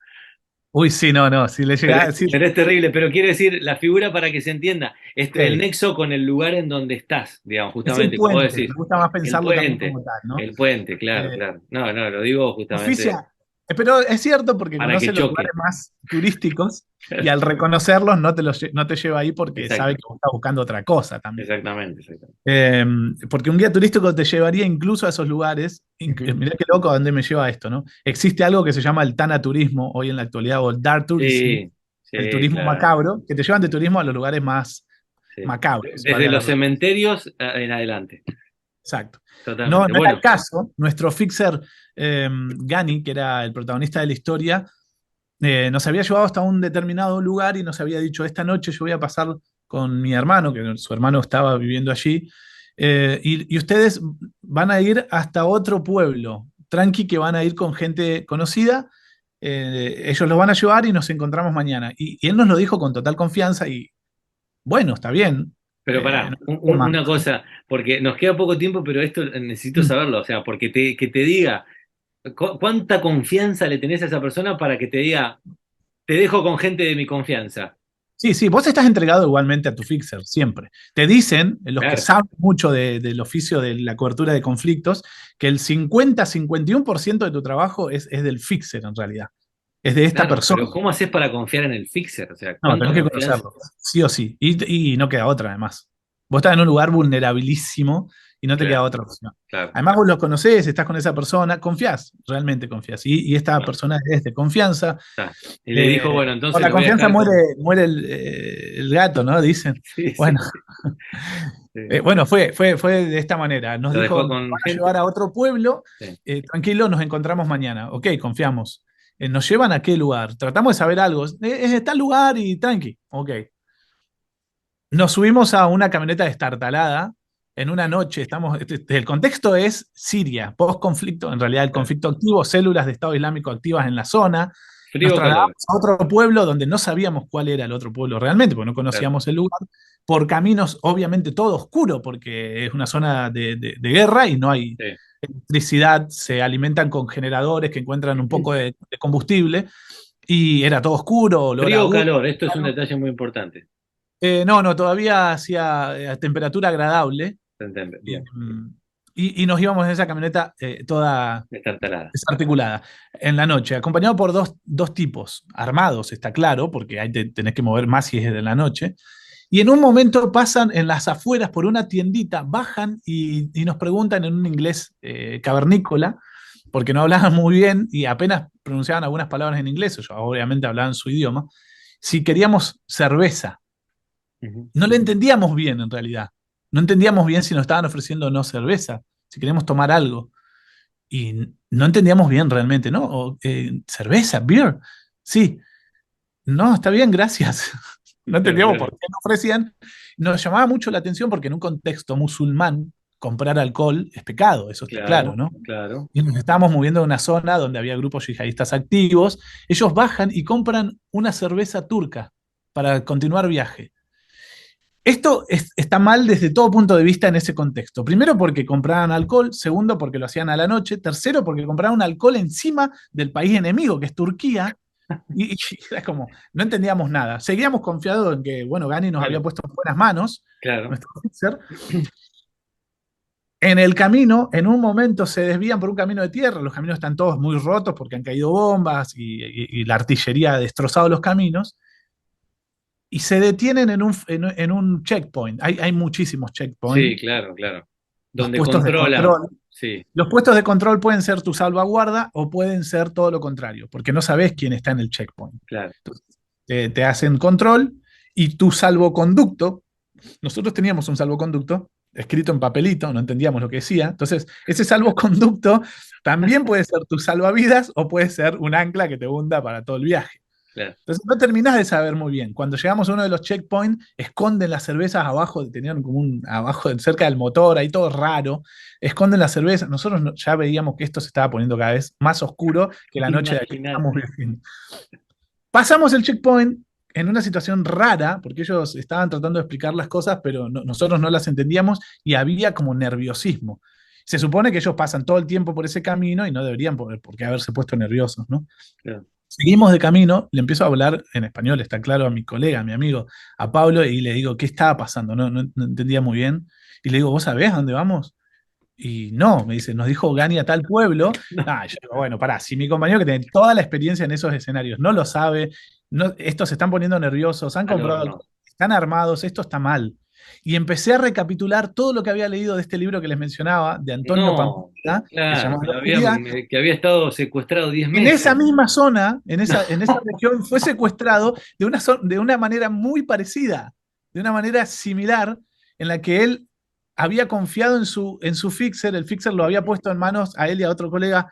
Uy, sí, no, no, si le llegás a decir, Pero es terrible, pero quiere decir, la figura para que se entienda, el ok, nexo con el lugar en donde estás, digamos, es el justamente, como vos puente, me decís, gusta más pensarlo también como tal, ¿no? el puente, claro, Eh, claro. No, no, lo digo justamente Oficia, pero es cierto porque para que conoce los lugares choque. más turísticos y al reconocerlos no te lleva ahí porque sabe Exacto, que vos estás buscando otra cosa también. exactamente, exactamente. Eh, Porque un guía turístico te llevaría incluso a esos lugares. Ujú. Mirá qué loco a dónde me lleva esto, ¿no? Existe algo que se llama el tanaturismo hoy en la actualidad, o el dark tourism, Sí, el sí, turismo claro, macabro, que te llevan de turismo a los lugares más sí. macabros, Desde valga la los redundancia. cementerios en adelante, Exacto. No, totalmente. no era el Bueno, caso. Nuestro fixer Gani, que era el protagonista de la historia, nos había llevado hasta un determinado lugar y nos había dicho, esta noche yo voy a pasar con mi hermano, que su hermano estaba viviendo allí, y ustedes van a ir hasta otro pueblo, tranqui, que van a ir con gente conocida, ellos los van a llevar y nos encontramos mañana. Y él nos lo dijo con total confianza y bueno, está bien, pero no pará, hay problema. una cosa, porque nos queda poco tiempo, pero esto necesito Mm. saberlo, o sea, porque que te diga, ¿cuánta confianza le tenés a esa persona para que te diga, te dejo con gente de mi confianza? Sí, sí, vos estás entregado igualmente a tu fixer, siempre. Te dicen, los que Claro. saben mucho del oficio de la cobertura de conflictos, que el 50-51% de tu trabajo es del fixer en realidad. Es de esta Claro, pero persona. ¿cómo haces para confiar en el fixer? O sea, No, ¿cuánta tenés que confianza? conocerlo, sí o sí. Y no queda otra, además. Vos estás en un lugar vulnerabilísimo y no te queda Claro, otra opción. claro. Además, vos lo conocés, estás con esa persona, confías, realmente confías. Y esta Bueno, persona es de confianza. está. Y le dijo, bueno, Por entonces la lo voy a confianza dejar con... muere el gato, ¿no? Dicen. Sí, Bueno, sí, sí. bueno, fue de esta manera. Nos Lo dijo, dejó nos con van a gente. llevar a otro pueblo, Sí. tranquilo, nos encontramos mañana. Ok, confiamos. ¿Nos llevan a qué lugar? Tratamos de saber algo. Es tal lugar y tranqui. Ok. Nos subimos a una camioneta destartalada en una noche. El contexto es Siria, post-conflicto, en realidad el Claro. conflicto activo, células de Estado Islámico activas en la zona. Nos Frío o trasladamos calor. a otro pueblo donde no sabíamos cuál era el otro pueblo realmente, porque no Claro. conocíamos el lugar, por caminos obviamente todo oscuro, porque es una zona de guerra y no hay Sí. electricidad, se alimentan con generadores que encuentran un poco de combustible, y era todo oscuro, olor a Frío o humo. calor, esto es un detalle muy importante. No, no, todavía hacía temperatura agradable y, Bien, y nos íbamos en esa camioneta toda destartalada. desarticulada en la noche, acompañado por dos tipos armados, está claro, porque ahí tenés que mover más si es de la noche. Y en un momento pasan en las afueras por una tiendita, bajan y nos preguntan en un inglés cavernícola, porque no hablaban muy bien y apenas pronunciaban algunas palabras en inglés, ellos obviamente hablaban su idioma, si queríamos cerveza. Ujú. No le entendíamos bien en realidad. No entendíamos bien si nos estaban ofreciendo o no cerveza, si queríamos tomar algo. Y no entendíamos bien realmente, ¿no? Cerveza, beer. Sí, no, está bien, gracias. No Claro, entendíamos claro. por qué nos ofrecían. Nos llamaba mucho la atención porque en un contexto musulmán comprar alcohol es pecado, eso está claro, Claro, ¿no? claro. Y nos estábamos moviendo en una zona donde había grupos yihadistas activos. Ellos bajan y compran una cerveza turca para continuar viaje. Esto está mal desde todo punto de vista en ese contexto. Primero porque compraban alcohol, segundo porque lo hacían a la noche, tercero porque compraban alcohol encima del país enemigo, que es Turquía, y era como, no entendíamos nada. Seguíamos confiados en que, bueno, Gani nos había Claro, puesto en buenas manos, claro. nuestro fixer. En el camino, en un momento se desvían por un camino de tierra, los caminos están todos muy rotos porque han caído bombas y la artillería ha destrozado los caminos, y se detienen en un checkpoint. Hay muchísimos Sí, checkpoints, claro, claro. los Donde puestos de controlan. control. Sí, Los puestos de control pueden ser tu salvaguarda o pueden ser todo lo contrario, porque no sabes quién está en el checkpoint. claro. Entonces, te hacen control y tu salvoconducto, nosotros teníamos un salvoconducto escrito en papelito, no entendíamos lo que decía, entonces ese salvoconducto también puede ser tu salvavidas o puede ser un ancla que te hunda para todo el viaje. Claro. Entonces no terminás de saber muy bien. Cuando llegamos a uno de los checkpoints, esconden las cervezas abajo, tenían como abajo, cerca del motor, ahí todo raro, esconden las cervezas. Nosotros ya veíamos que esto se estaba poniendo cada vez más oscuro que la noche de aquí que estamos Imagínate. viviendo. Pasamos el checkpoint en una situación rara, porque ellos estaban tratando de explicar las cosas, pero nosotros no las entendíamos y había como nerviosismo. Se supone que ellos pasan todo el tiempo por ese camino y no deberían por qué haberse puesto nerviosos, ¿no? Claro. Seguimos de camino, le empiezo a hablar en español, está claro, a mi colega, a mi amigo, a Pablo, y le digo, ¿qué estaba pasando? No entendía muy bien. Y le digo, ¿vos sabés a dónde vamos? Y no, me dice, nos dijo Gani a tal pueblo. No, Ah, yo digo, bueno, pará, si mi compañero que tiene toda la experiencia en esos escenarios no lo sabe, no, estos se están poniendo nerviosos, han al comprado horno. alcohol, están armados, esto está mal. Y empecé a recapitular todo lo que había leído de este libro que les mencionaba, de Antonio No, Pamplona, que se claro, llama La Oscuridad. que había estado secuestrado 10 En esa meses. misma zona, en No, esa región, fue secuestrado de una manera muy parecida, de una manera similar, en la que él había confiado en su fixer, el fixer lo había puesto en manos a él y a otro colega,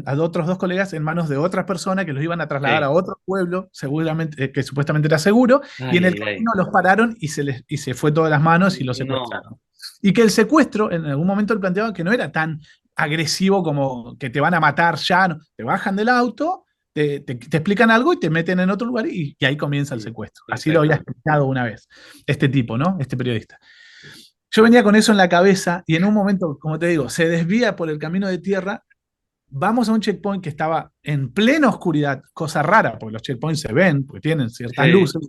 a otros dos colegas en manos de otras personas que los iban a trasladar a sí. otro pueblo, seguramente, que supuestamente era seguro, y en Ay, el ay, ay. camino los pararon y se fue todas las manos y los No, secuestraron. Y que el secuestro, en algún momento él planteaba que no era tan agresivo como que te van a matar ya, no. Te bajan del auto, te explican algo y te meten en otro lugar y ahí comienza el sí, secuestro. Así lo había exactamente. explicado una vez este tipo, ¿no? Este periodista. Yo venía con eso en la cabeza y en un momento, como te digo, se desvía por el camino de tierra vamos a un checkpoint que estaba en plena oscuridad, cosa rara, porque los checkpoints se ven, porque tienen ciertas Sí. luces,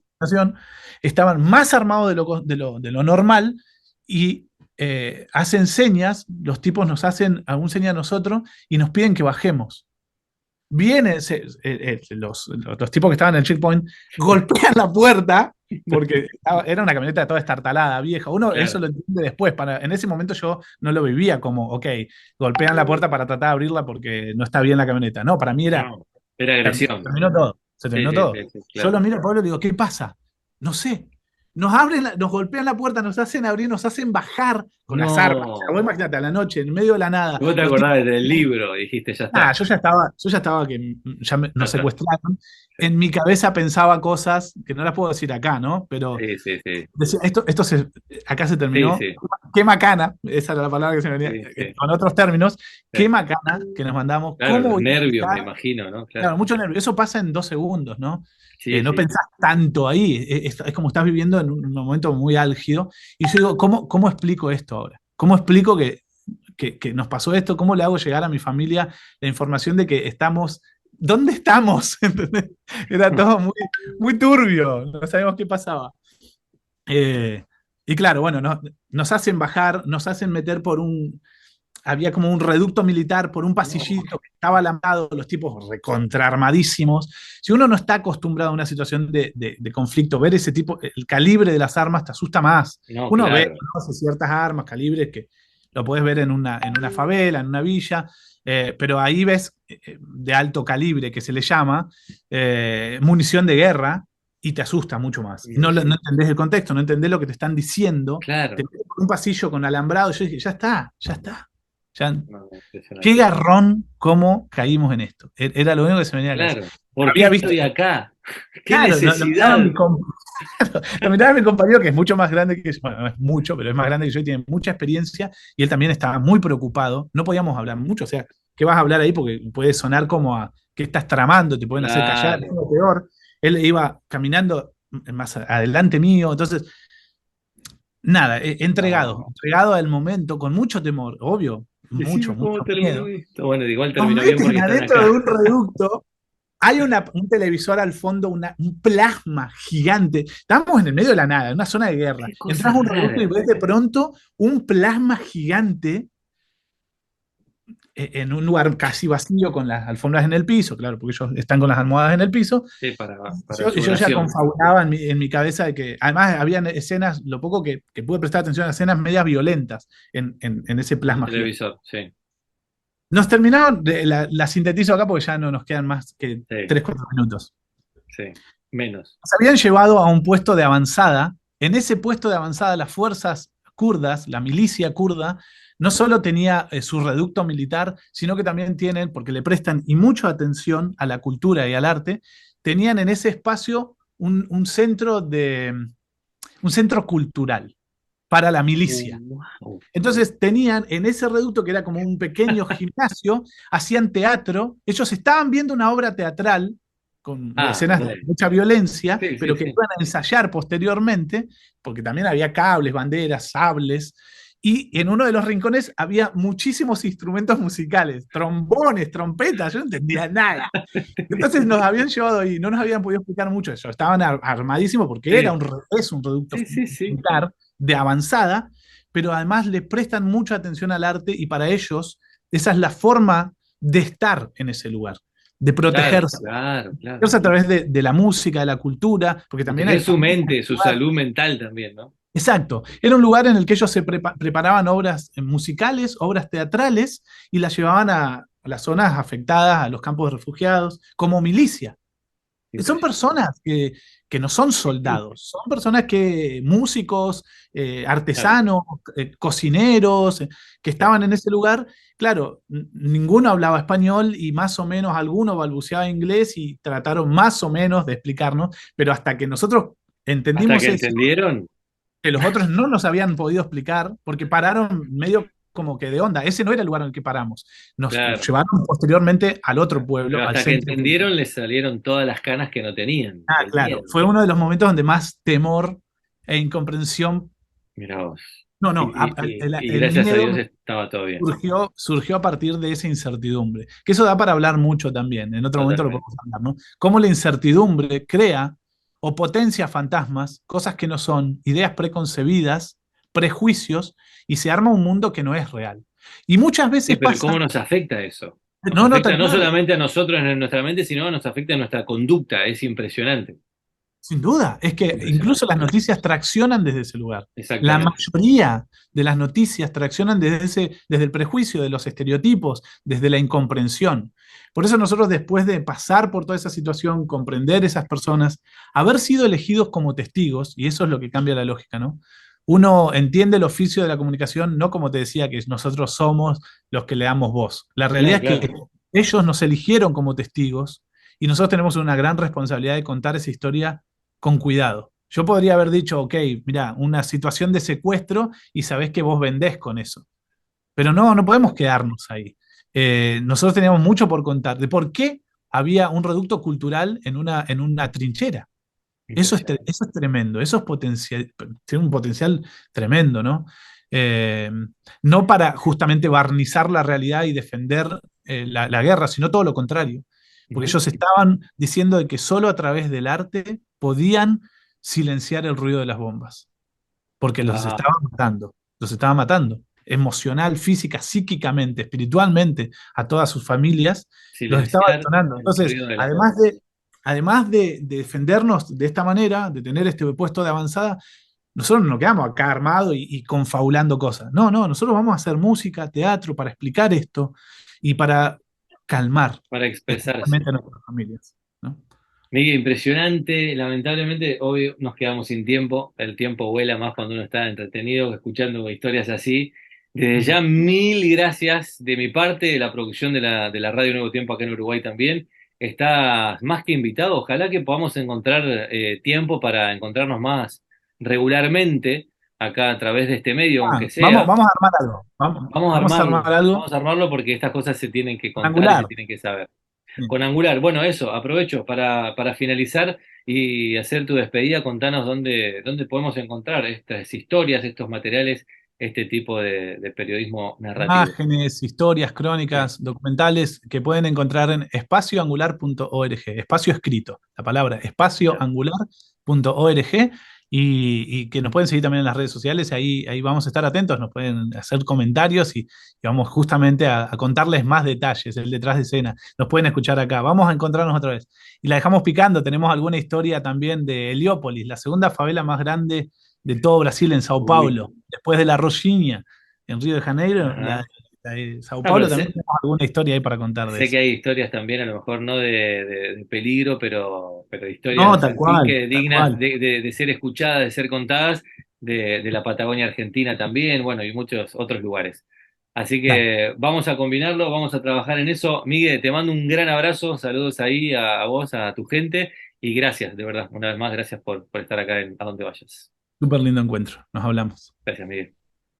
estaban más armados de lo normal y hacen señas, los tipos nos hacen algún seña a nosotros y nos piden que bajemos. Vienen los tipos que estaban en el checkpoint, golpean la puerta, porque era una camioneta toda estartalada, vieja. Uno eso Claro. lo entiende después. En ese momento yo no lo vivía como, ok, golpean la puerta para tratar de abrirla porque no está bien la camioneta. No, para mí era, No, era agresión. terminó todo. Se Sí, terminó sí, todo. sí, sí, Yo lo claro. miro al Pablo y digo, ¿qué pasa? No sé. Nos abren, nos golpean la puerta, nos hacen abrir, nos hacen bajar con las armas. O sea, vos No. imagínate, a la noche, en medio de la nada. Vos te Los tipos. acordás del libro, dijiste, ya Ah, está, yo ya estaba que ya ya nos está. secuestraron. Sí, En mi cabeza pensaba cosas que no las puedo decir acá, ¿no? Pero sí, sí, sí, decía, acá se sí, terminó. sí, Qué macana, esa era la palabra que se me venía, sí, sí, con otros términos, qué sí. macana que nos mandamos. Claro, ¿Cómo los voy a nervios, me explicar? imagino, ¿no? Claro. Claro, mucho nervio. Eso pasa en 2 segundos, ¿no? Sí, No sí, sí. pensás tanto ahí. Es como estás viviendo en un momento muy álgido. Y yo digo, ¿cómo explico esto ahora? ¿Cómo explico que nos pasó esto? ¿Cómo le hago llegar a mi familia la información de que estamos? ¿Dónde estamos? ¿Entendés? Era todo muy, muy turbio. No sabíamos qué pasaba. Eh, y claro, bueno, nos hacen bajar, nos hacen meter por había como un reducto militar por un No, pasillito que estaba alambrado, los tipos recontraarmadísimos. Si uno no está acostumbrado a una situación de conflicto, ver ese tipo, el calibre de las armas te asusta más. no, Uno ve, claro. conoce ciertas armas, calibres que lo podés ver en una favela, en una villa, pero ahí ves de alto calibre, que se le llama, munición de guerra, y te asusta mucho más. Y No sí, entendés el contexto, no entendés lo que te están diciendo. Te claro. metes por un pasillo con alambrado. Yo dije, ya está, ya está. Ya, No, qué impresionante. garrón cómo caímos en esto. Era lo único que se me venía a la cabeza. Claro. ¿Por qué Había visto, estoy acá? ¿Qué claro, lo miraba necesidad? lo miraba mi compañero que es mucho más grande que yo, bueno, no es mucho, pero es más grande que yo y tiene mucha experiencia y él también estaba muy preocupado. No podíamos hablar mucho, o sea, ¿qué vas a hablar ahí? Porque puede sonar como a qué estás tramando, te pueden hacer callar, es Claro. lo peor. Él iba caminando más adelante mío, entonces, nada, No. entregado al momento, con mucho temor, obvio, mucho, Decime cómo mucho terminó miedo. esto. Bueno, igual Nos terminó bien meten porque están adentro de acá. un reducto. Hay un televisor al fondo, un plasma gigante. Estamos en el medio de la nada, en una zona de guerra. Qué cosa Entras a un reducto y rara. ves de pronto un plasma gigante en un lugar casi vacío con las alfombras en el piso, claro, porque ellos están con las almohadas en el piso. Sí, para su Yo ya oración. confabulaba en mi cabeza de que, además, habían escenas, lo poco que pude prestar atención a escenas medias violentas en ese En el plasma gigante. televisor, sí, Nos terminaron, la sintetizo acá porque ya no nos quedan más que sí, 3 4 minutos. sí. Menos. Nos habían llevado a un puesto de avanzada. En ese puesto de avanzada, las fuerzas kurdas, la milicia kurda, no solo tenía su reducto militar, sino que también tienen, porque le prestan y mucha atención a la cultura y al arte, tenían en ese espacio un centro cultural para la milicia. Wow. Entonces tenían en ese reducto, que era como un pequeño gimnasio, hacían teatro, ellos estaban viendo una obra teatral con Ah, escenas de bueno. mucha violencia, Sí, sí, pero que sí. iban a ensayar posteriormente, porque también había cables, banderas, sables, y en uno de los rincones había muchísimos instrumentos musicales, trombones, trompetas, yo no entendía nada. Entonces nos habían llevado ahí, no nos habían podido explicar mucho eso, estaban armadísimos porque Sí, es un reducto sí, sí, sí. militar de avanzada, pero además le prestan mucha atención al arte y para ellos esa es la forma de estar en ese lugar, de Claro, protegerse. claro, claro. Protegerse a través de la música, de la cultura, porque también hay Proteger su familias en mente, el su lugar. salud mental también, ¿no? Exacto. Era un lugar en el que ellos se preparaban obras musicales, obras teatrales, y las llevaban a las zonas afectadas, a los campos de refugiados, como milicia. Son Impresionante. personas que no son soldados, son personas músicos, Claro, artesanos, cocineros, que claro. estaban en ese lugar. Claro, ninguno hablaba español y más o menos alguno balbuceaba inglés y trataron más o menos de explicarnos, pero hasta que nosotros Hasta entendimos que eso, entendieron. que los otros no nos habían podido explicar, porque pararon medio como que de onda. Ese no era el lugar en el que paramos. Nos Claro. llevaron posteriormente al otro Pero pueblo, al hasta que centro. entendieron les salieron todas las canas que no tenían, Ah, del claro, miedo. fue uno de los momentos donde más temor e incomprensión Mirá vos. No, no, Y el gracias a Dios miedo estaba todo bien. surgió a partir de esa incertidumbre. Que eso da para hablar mucho también, en otro momento lo Totalmente. podemos hablar, ¿no? Cómo la incertidumbre crea o potencia fantasmas, cosas que no son, ideas preconcebidas, prejuicios, y se arma un mundo que no es real. Y muchas Sí, veces pero pasa, ¿cómo nos afecta eso? Nos no, no, afecta tal no cual, solamente a nosotros en nuestra mente, sino nos afecta en nuestra conducta. Es impresionante. sin duda, es que incluso Impresionante. las noticias traccionan desde ese lugar. La Exactamente. mayoría de las noticias traccionan desde el prejuicio, de los estereotipos, desde la incomprensión. Por eso nosotros, después de pasar por toda esa situación, comprender esas personas, haber sido elegidos como testigos, y eso es lo que cambia la lógica, ¿no? Uno entiende el oficio de la comunicación no como te decía, que nosotros somos los que le damos voz. La Claro, realidad es que claro. ellos nos eligieron como testigos y nosotros tenemos una gran responsabilidad de contar esa historia con cuidado. Yo podría haber dicho, ok, mira, una situación de secuestro y sabés que vos vendés con eso. Pero no, no podemos quedarnos ahí. Nosotros teníamos mucho por contar de por qué había un reducto cultural en una trinchera. Impresionante. Eso es tremendo, eso es potencial, tiene un potencial tremendo, ¿no? Eh, no para justamente barnizar la realidad y defender la guerra, sino todo lo contrario, porque Ujú. ellos estaban diciendo de que solo a través del arte podían silenciar el ruido de las bombas, porque Wow. los estaban matando, emocional, física, psíquicamente, espiritualmente, a todas sus familias, los estaba Silenciar detonando. el Entonces, ruido de las bombas. además de defendernos de esta manera, de tener este puesto de avanzada, nosotros no nos quedamos acá armados y confabulando cosas. No, no, nosotros vamos a hacer música, teatro, para explicar esto y para calmar, Para expresarse. especialmente a nuestras familias, ¿no? Miguel, impresionante. Lamentablemente, hoy nos quedamos sin tiempo. El tiempo vuela más cuando uno está entretenido, escuchando historias así. Desde Mm. ya, mil gracias de mi parte, de la producción de la Radio Nuevo Tiempo acá en Uruguay también. Estás más que invitado. Ojalá que podamos encontrar tiempo para encontrarnos más regularmente acá a través de este medio, aunque sea. Vamos a armar algo. Vamos a armar algo Vamos a armarlo porque estas cosas se tienen que contar y se angular. tienen que saber. Sí. Con Angular, bueno, eso, aprovecho para finalizar y hacer tu despedida, contanos dónde podemos encontrar estas historias, estos materiales, este tipo de periodismo narrativo. Imágenes, historias, Sí. crónicas, documentales que pueden encontrar en espacioangular.org. Espacio escrito, la palabra espacioangular.org. Y que nos pueden seguir también en las redes sociales, ahí vamos a estar atentos, nos pueden hacer comentarios y vamos justamente a contarles más detalles, el detrás de escena. Nos pueden escuchar acá, vamos a encontrarnos otra vez. Y la dejamos picando, tenemos alguna historia también de Heliópolis, la segunda favela más grande de todo Brasil, en Sao Uy. Paulo, después de la Rocinha en Río de Janeiro, Ajá. la de Sao No, pero Paulo, también tenemos alguna historia ahí para contar de sé eso. que hay historias también, a lo mejor no de peligro, pero No, historias tal así cual, que tal dignas cual. de ser escuchadas, de ser contadas, de la Patagonia Argentina también, bueno, y muchos otros lugares. Así Dale. que vamos a combinarlo, vamos a trabajar en eso. Miguel, te mando un gran abrazo, saludos ahí a vos, a tu gente, y gracias, de verdad, una vez más, gracias por estar acá en A Donde Vayas. Súper lindo encuentro. Nos hablamos. Gracias, Miguel.